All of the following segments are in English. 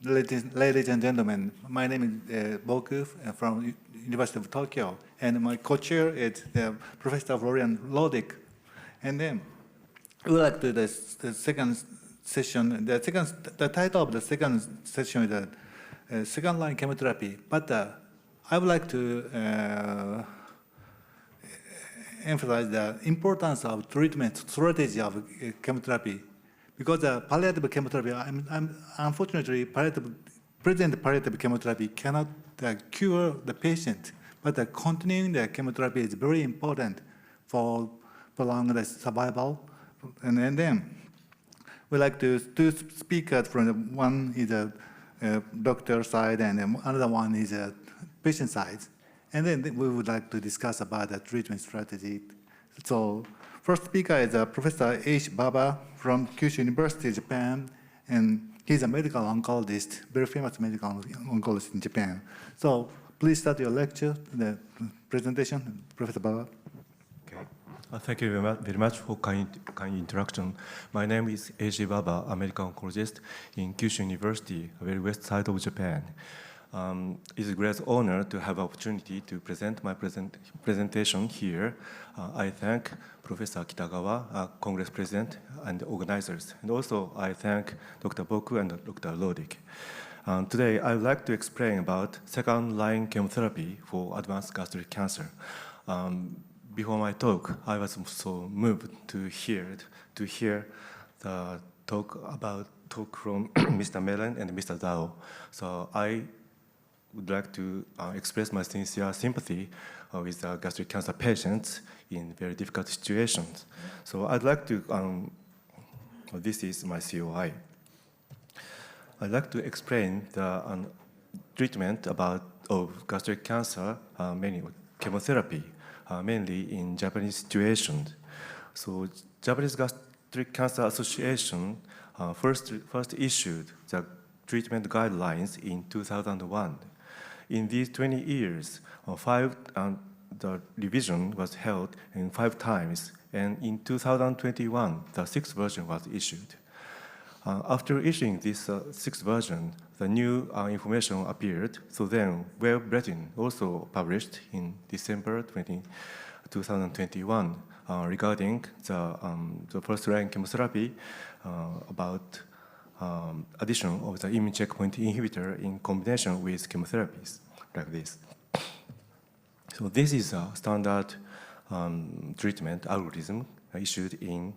Ladies and gentlemen, my name is Boku from University of Tokyo, and my co-chair is Professor Florian Lodick. And then we would like to do the second session. The title of the second session is second-line chemotherapy. But I would like to emphasize the importance of treatment strategy of chemotherapy. Because palliative chemotherapy, unfortunately, present palliative chemotherapy cannot cure the patient, but continuing the chemotherapy is very important for prolonged survival. And then we like to two speakers from one is a doctor side and another one is a patient side. And then we would like to discuss about the treatment strategy. So first speaker is Professor Eishi from Kyushu University, Japan, and he's a medical oncologist, very famous medical oncologist in Japan. So please start your lecture, the presentation, Professor Baba. Okay. Thank you very much for kind introduction. My name is Eishi Baba, a medical oncologist in Kyushu University, a very west side of Japan. It's a great honor to have opportunity to present my presentation here. I thank Professor Kitagawa, Congress President and organizers. And also I thank Dr. Boku and Dr. Lodick. Today I would like to explain about second-line chemotherapy for advanced gastric cancer. Before my talk, I was so moved to hear the talk from Mr. Mellon and Mr. Dao. So I would like to express my sincere sympathy with gastric cancer patients in very difficult situations. So I'd like to, this is my COI. I'd like to explain the treatment of gastric cancer, mainly chemotherapy, mainly in Japanese situations. So Japanese Gastric Cancer Association first issued the treatment guidelines in 2001. In these 20 years, the revision was held in 5 times, and in 2021, the 6th version was issued. After issuing this 6th version, the new information appeared, so then web bulletin also published in December 2021 regarding the first-line chemotherapy about addition of the immune checkpoint inhibitor in combination with chemotherapies, like this. So this is a standard treatment algorithm issued in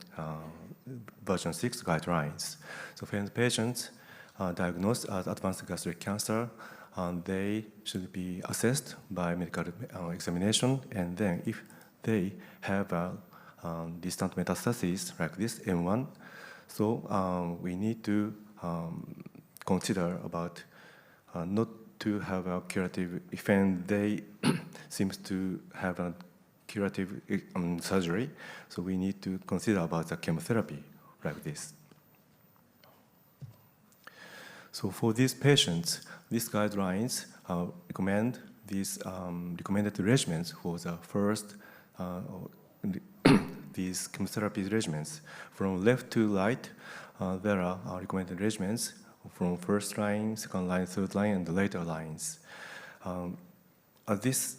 version 6 guidelines. So when patients are diagnosed as advanced gastric cancer, they should be assessed by medical examination, and then if they have a distant metastasis like this, M1, so we need to consider about not to have a curative event. They seems to have a curative surgery, so we need to consider about the chemotherapy like this. So for these patients, these guidelines recommend these recommended regimens for the first these chemotherapy regimens. From left to right, there are recommended regimens from first line, second line, third line, and the later lines. These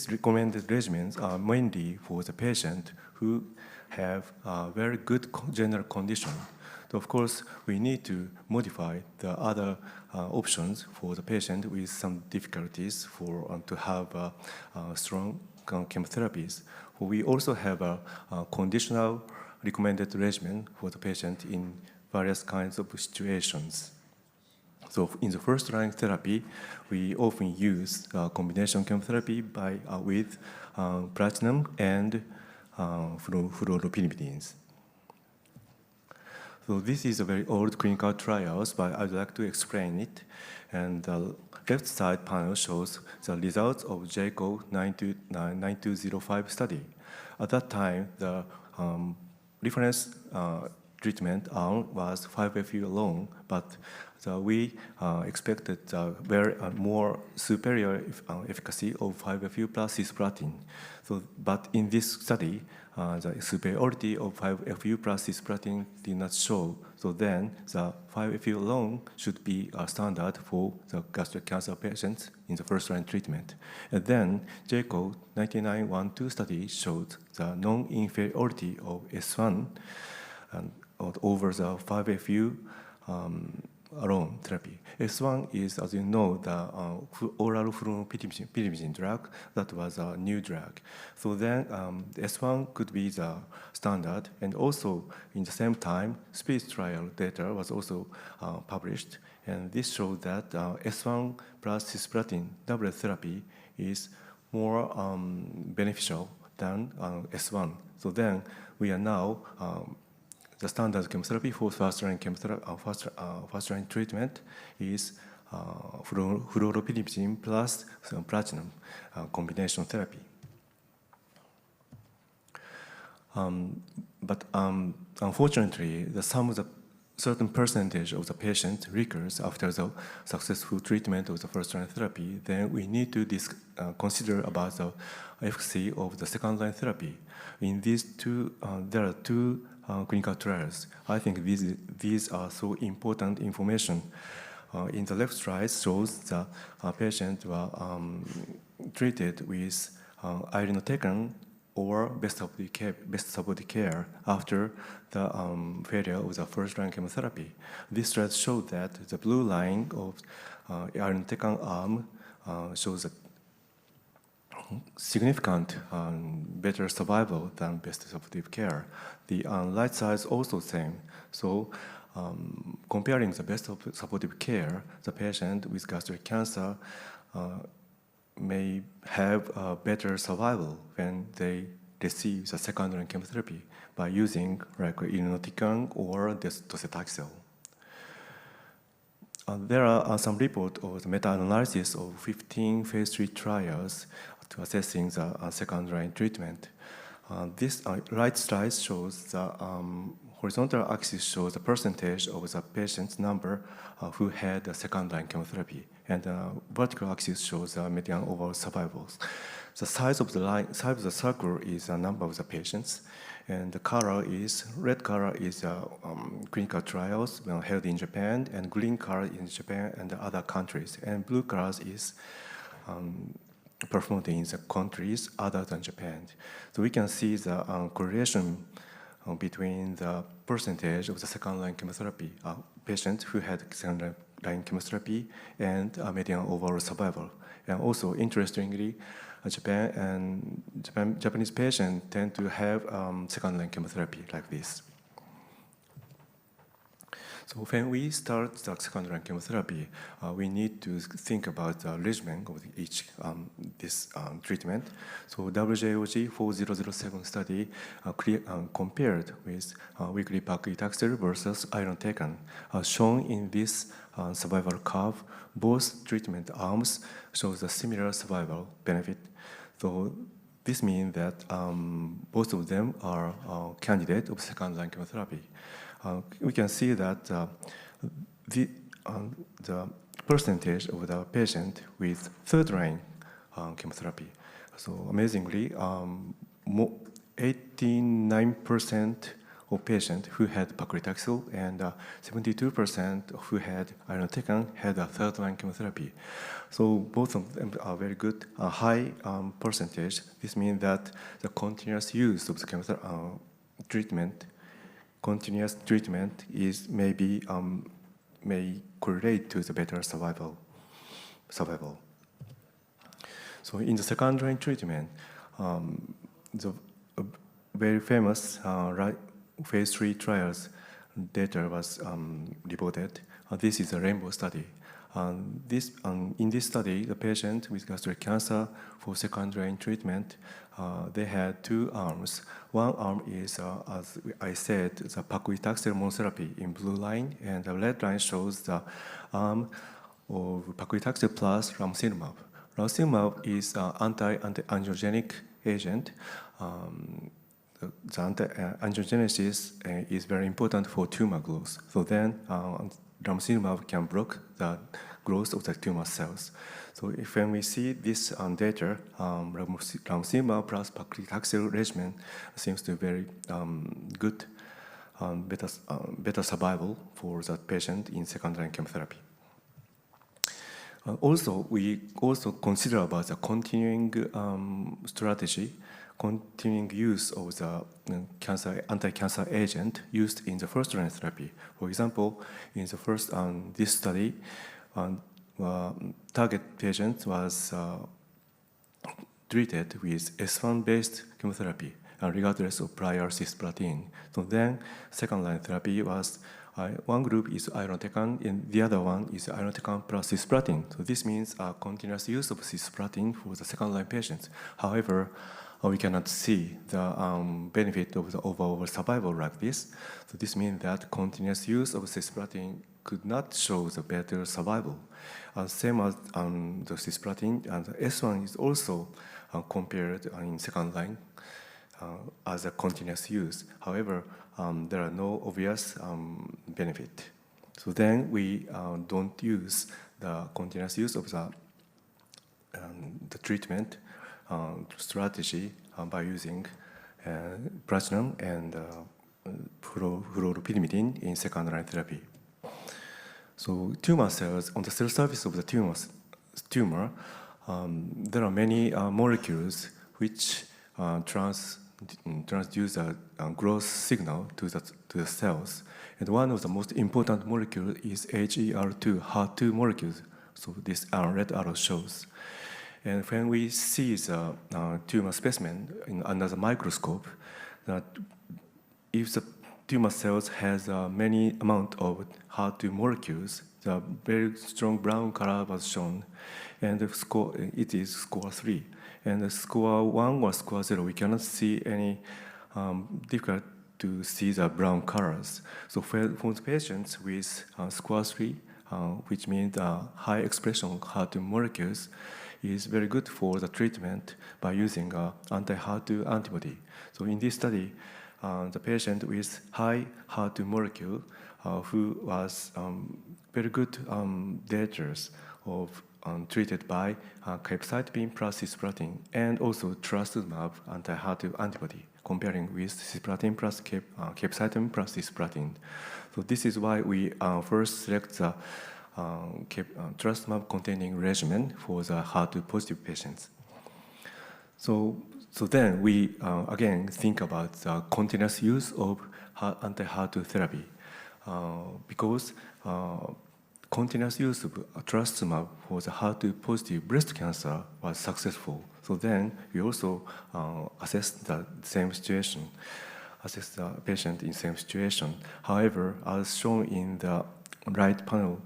recommended regimens are mainly for the patient who have a very good general condition. So of course, we need to modify the other options for the patient with some difficulties to have strong chemotherapies. We also have a conditional recommended regimen for the patient in various kinds of situations. So in the first-line therapy, we often use combination chemotherapy with platinum and fluoropyrimidines. So this is a very old clinical trials, but I'd like to explain it. And the left side panel shows the results of JCO 9205 study. At that time, the reference treatment arm was 5FU alone, but we expected very more superior efficacy of 5FU plus cisplatin. So, but in this study, the superiority of 5FU plus cisplatin did not show. So then the 5FU alone should be a standard for the gastric cancer patients in the first-line treatment. And then JCO 9912 study showed the non-inferiority of S1 over the 5FU alone therapy. S1 is, as you know, the oral fluoropyrimidine drug that was a new drug. So then S1 could be the standard, and also in the same time, SPIRIT trial data was also published, and this showed that S1 plus cisplatin doublet therapy is more beneficial than S1. So then we are now the standard chemotherapy for first-line treatment is fluoropyrimidine plus platinum combination therapy. But unfortunately, certain percentage of the patient recurs after the successful treatment of the first-line therapy. Then we need to consider about the efficacy of the second-line therapy. In these two, there are two clinical trials. I think these are so important information. In the left side shows the patient were treated with irinotecan or best supportive care after the failure of the first-line chemotherapy. This slide showed that the blue line of irinotecan arm shows a significant better survival than best supportive care. The right side is also same. So comparing the best supportive care, the patient with gastric cancer may have a better survival when they receive the second-line chemotherapy by using like irinotecan or docetaxel. There are some reports of the meta-analysis of 15 phase 3 trials to assessing the second-line treatment. This right slide shows the horizontal axis shows the percentage of the patient's number who had the second-line chemotherapy, and the vertical axis shows the median overall survivals. The size of the line, size of the circle is the number of the patients, and the color is red color is clinical trials held in Japan, and green color in Japan and the other countries, and blue color is performed in the countries other than Japan. So we can see the correlation between the percentage of the second-line chemotherapy patients who had second-line chemotherapy and median overall survival. And also, interestingly, Japanese patients tend to have second-line chemotherapy like this. So when we start the second-line chemotherapy, we need to think about the regimen of each treatment. So WJOG 4007 study compared with weekly paclitaxel versus irinotecan. Shown in this survival curve, both treatment arms show the similar survival benefit. So this means that both of them are candidates of second-line chemotherapy. We can see that the percentage of the patient with third-line chemotherapy. So amazingly, 89% of patients who had paclitaxel and 72% who had irinotecan had a third-line chemotherapy. So both of them are very good, high percentage. This means that the continuous use of the continuous treatment is maybe may correlate to the better survival. So in the second-line treatment, the very famous phase 3 trials data was reported. This is a rainbow study. In this study, the patient with gastric cancer for second-line treatment, they had two arms. One arm is, as I said, the paclitaxel monotherapy in blue line, and the red line shows the arm of paclitaxel plus ramucirumab. Ramucirumab is an anti-angiogenic agent. the angiogenesis is very important for tumor growth. So then ramucirumab can block the growth of the tumor cells. So when we see this data, ramucirumab plus paclitaxel regimen seems to be very good, better survival for that patient in second-line chemotherapy. Also, we also consider about the continuing strategy, continuing use of the anti-cancer agent used in the first-line therapy. For example, in the first this study, target patient was treated with S1-based chemotherapy, regardless of prior cisplatin. So then, second-line therapy was one group is irinotecan, and the other one is irinotecan plus cisplatin. So this means continuous use of cisplatin for the second-line patients. However, we cannot see the benefit of the overall survival like this. So this means that continuous use of cisplatin could not show the better survival. Same as the cisplatin, and the S1 is also compared in second line as a continuous use. However, there are no obvious benefit. So then we don't use the continuous use of the treatment strategy by using platinum and fluoropyrimidine in second-line therapy. So tumor cells, on the cell surface of the tumor, there are many molecules which transduce a growth signal to the cells. And one of the most important molecules is HER2 molecules. So this red arrow shows. And when we see the tumor specimen under the microscope, that if the tumor cells has many amount of HER2 molecules, the very strong brown color was shown, and the score, it is score 3. And the score 1 or score 0, we cannot see any difficult to see the brown colors. So for the patients with score 3, which means high expression of HER2 molecules, is very good for the treatment by using anti-HER2 antibody. So in this study, the patient with high HER2 molecule who was very good data of treated by capecitabine plus cisplatin and also trastuzumab anti-HER2 antibody, comparing with cisplatin plus capecitabine plus cisplatin. So this is why we first select the trastuzumab containing regimen for the HER2 positive patients. So then we again think about the continuous use of anti-HER2 therapy because continuous use of trastuzumab for the HER2 positive breast cancer was successful. So then we also assess the same situation, assess the patient in same situation. However, as shown in the right panel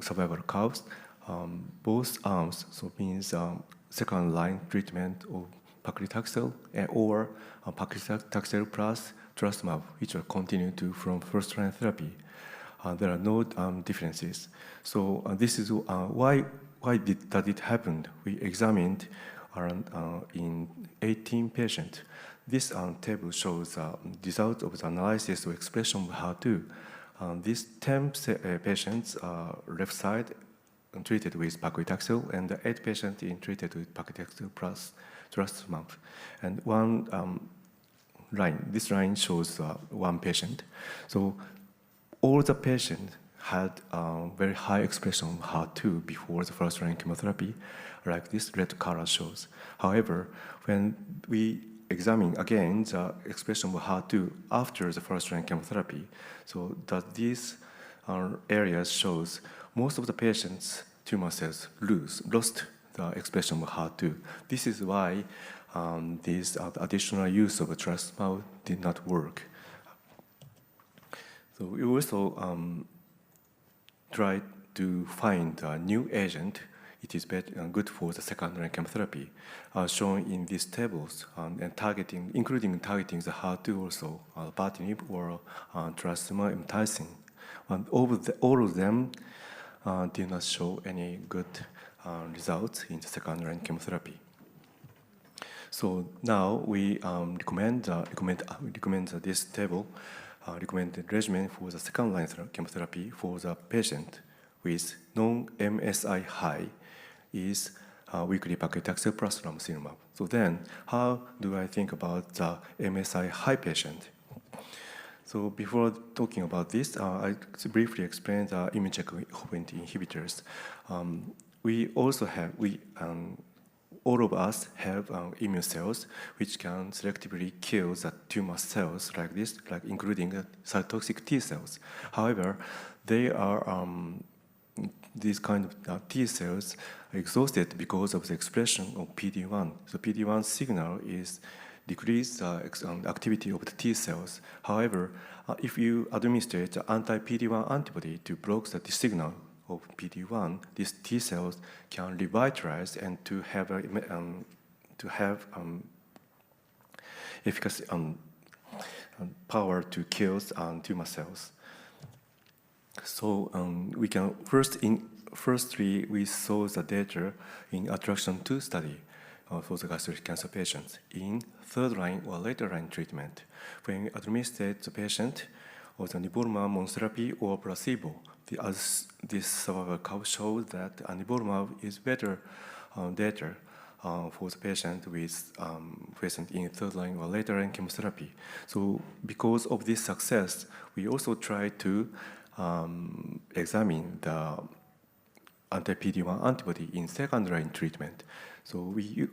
survival curves, both arms, so means second line treatment of paclitaxel or paclitaxel plus trastuzumab, which are continued to from first line therapy. There are no differences. So this is why did it happen? We examined around in 18 patients. This table shows result of the analysis of expression of HER2. These 10 patients left side treated with paclitaxel, and the 8 patients treated with paclitaxel plus trastuzumab. And one line, this line shows one patient. So all the patients had very high expression of HER2 before the first line chemotherapy, like this red color shows. However, when we examine again the expression of HER2 after the first line chemotherapy, so that these areas shows most of the patients' tumor cells lost the expression of HER2. This is why this additional use of trastuzumab did not work. So we also tried to find a new agent. It is good for the second-line chemotherapy, shown in these tables, and including targeting the HER2 also, patinib or trastuzumab emtansine. And all of them did not show any good results in the second-line chemotherapy. So now we recommend this table, recommended regimen for the second-line chemotherapy for the patient with non-MSI high is weekly paclitaxel plus ramucirumab. So then, how do I think about the MSI high patient? So before talking about this, I briefly explain the immune checkpoint inhibitors. We also have, all of us have immune cells which can selectively kill the tumor cells like this, like including cytotoxic T cells. However, they are these kind of T cells are exhausted because of the expression of PD-1. So PD-1 signal is decrease the activity of the T cells. However, if you administrate the anti-PD-1 antibody to block the signal of PD-1, these T cells can revitalize and to have efficacy power to kill tumor cells. So we can firstly we saw the data in Attraction 2 study for the gastric cancer patients in third-line or later-line treatment. When we administered the patient with the nivolumab monotherapy or placebo, this survival curve shows that nivolumab is better data for the patient with patient in third-line or later-line chemotherapy. So because of this success, we also try to examine the anti-PD-1 antibody in second-line treatment. So we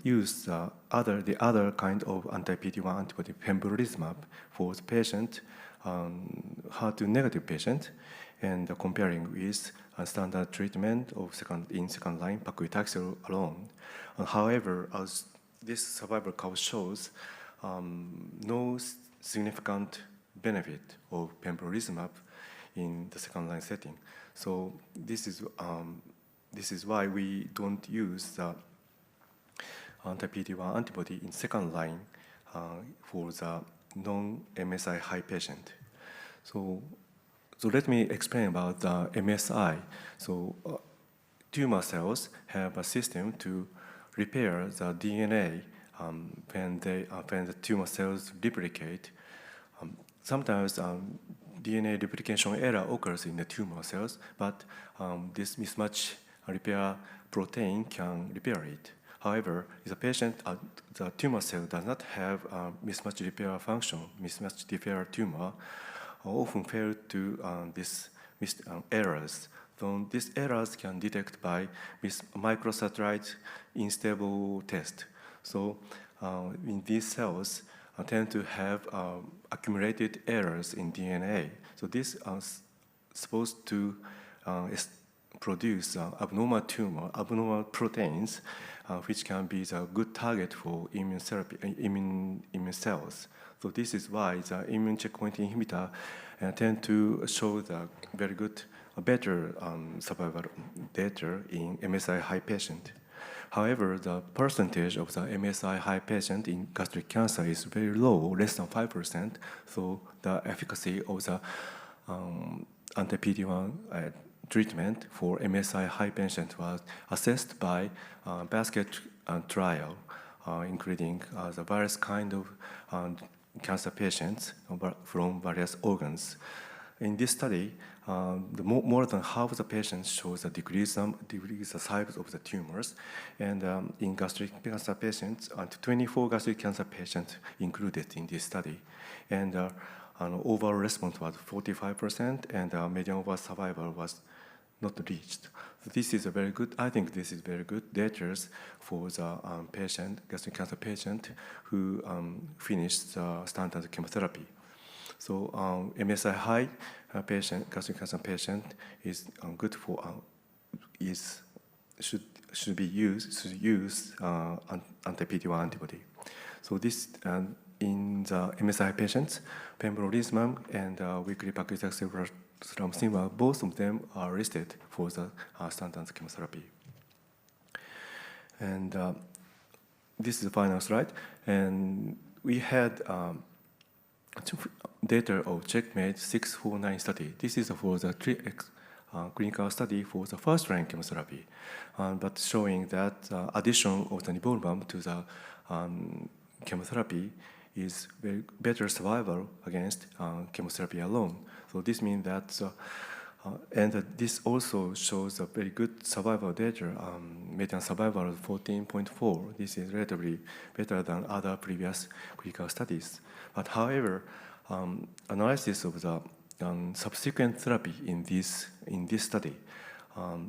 use the other kind of anti-PD-1 antibody, pembrolizumab, for the patient, HER2-negative patient, and comparing with a standard treatment of second-line paclitaxel alone. However, as this survival curve shows, no significant benefit of pembrolizumab in the second-line setting. So this is why we don't use the anti-PD-1 antibody in second line for the non-MSI high patient. So let me explain about the MSI. So tumor cells have a system to repair the DNA when the tumor cells replicate. Sometimes DNA replication error occurs in the tumor cells, but this mismatch repair protein can repair it. However, if the patient, the tumor cell does not have mismatch repair function, mismatch repair tumor, often fail to these errors. So these errors can detect by microsatellite unstable test. So in these cells, tend to have accumulated errors in DNA. So this is supposed to produce abnormal proteins, which can be the good target for immune therapy, immune cells. So this is why the immune checkpoint inhibitor tend to show the very good, better survival data in MSI high patient. However, the percentage of the MSI high patient in gastric cancer is very low, less than 5%. So the efficacy of the anti-PD-1 treatment for MSI high patient was assessed by basket trial, including the various kind of cancer patients from various organs. In this study, more than half of the patients shows a decrease the size of the tumors, and in gastric cancer patients, 24 gastric cancer patients included in this study, and an overall response was 45%, and median overall survival was not reached. So this is a very good. I think this is very good data for the gastric cancer patient who finished the standard chemotherapy. So MSI high gastric cancer patient is good for should use anti-PD-1 antibody. So this in the MSI patients, pembrolizumab and weekly paclitaxel ramucirumab, both of them are listed for the standard chemotherapy. And this is the final slide. And we had data of CheckMate 649 study. This is for the clinical study for the first-line chemotherapy, but showing that addition of the nivolumab to the chemotherapy is very better survival against chemotherapy alone. So this means that, and this also shows a very good survival data, median survival of 14.4. This is relatively better than other previous clinical studies. But however, analysis of the subsequent therapy in this study,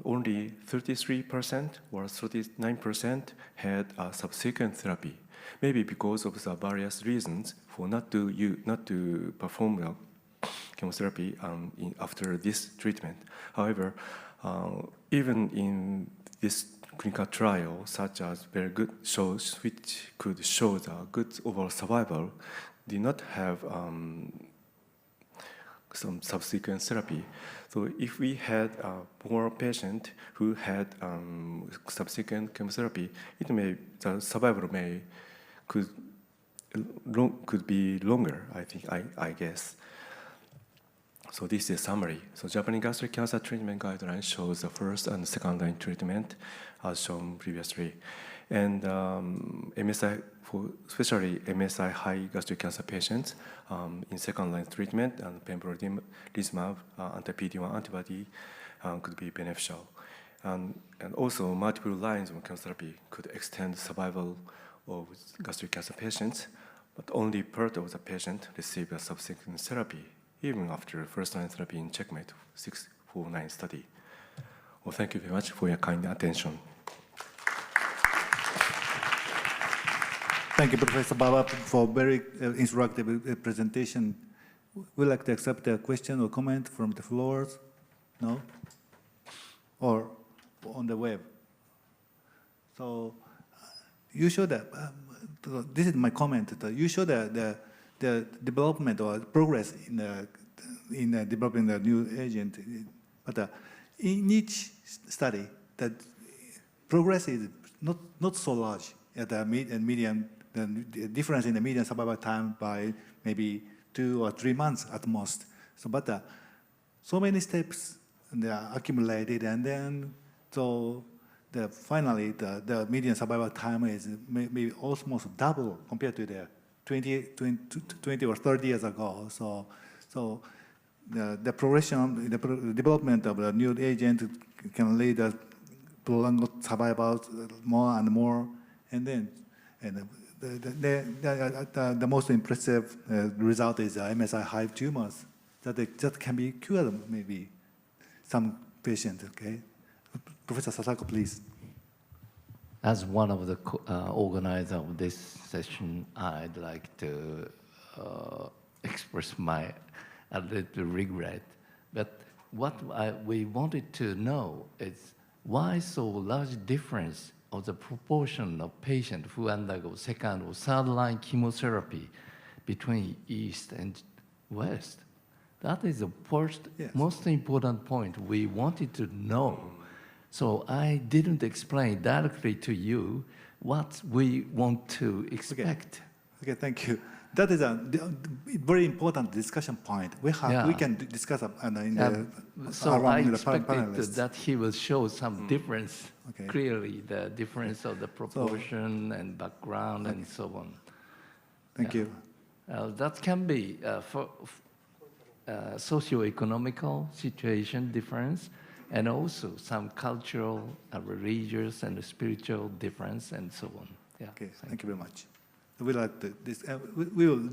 only 33% or 39% had a subsequent therapy. Maybe because of the various reasons for not to perform the chemotherapy after this treatment. However, even in this clinical trial, such as very good shows which could show the good overall survival, did not have some subsequent therapy. So if we had more patients who had subsequent chemotherapy, the survival could be longer, I guess. So this is a summary. So Japanese gastric cancer treatment guideline shows the first and second line treatment as shown previously. And MSI, especially MSI high gastric cancer patients in second line treatment, and pembrolizumab, anti-PD-1 antibody could be beneficial. And also multiple lines of chemotherapy could extend survival of gastric cancer patients, but only part of the patient receive a subsequent therapy, even after first-line therapy in CheckMate 649 study. Well, thank you very much for your kind attention. Thank you, Professor Baba, for very instructive presentation. Would you like to accept a question or comment from the floors? No? Or on the web? So you show that, this is my comment, you show the development or progress in developing the new agent, but in each study, the progress is not so large at the median. The difference in the median survival time by maybe 2 or 3 months at most. So, but so many steps they are accumulated, and then so finally the median survival time is maybe almost double compared to the 20 or 30 years ago. So the progression, the development of the new agent can lead to prolonged survival more and more, and then the most impressive result is MSI high tumors that can be cured maybe some patients. Okay, Professor Sasako, please. As one of the organizers of this session, I'd like to express my a little regret. But what we wanted to know is why so large difference of the proportion of patients who undergo second or third line chemotherapy between East and West. That is the first, most important point we wanted to know. So I didn't explain directly to you what we want to expect. Okay, thank you. That is a very important discussion point. We can discuss in the so I expected that he will show some difference, clearly the difference of the proportion and background and so on. Thank you. That can be for socio-economical situation difference, and also some cultural, religious, and spiritual difference, and so on. Okay, thank you very much. We will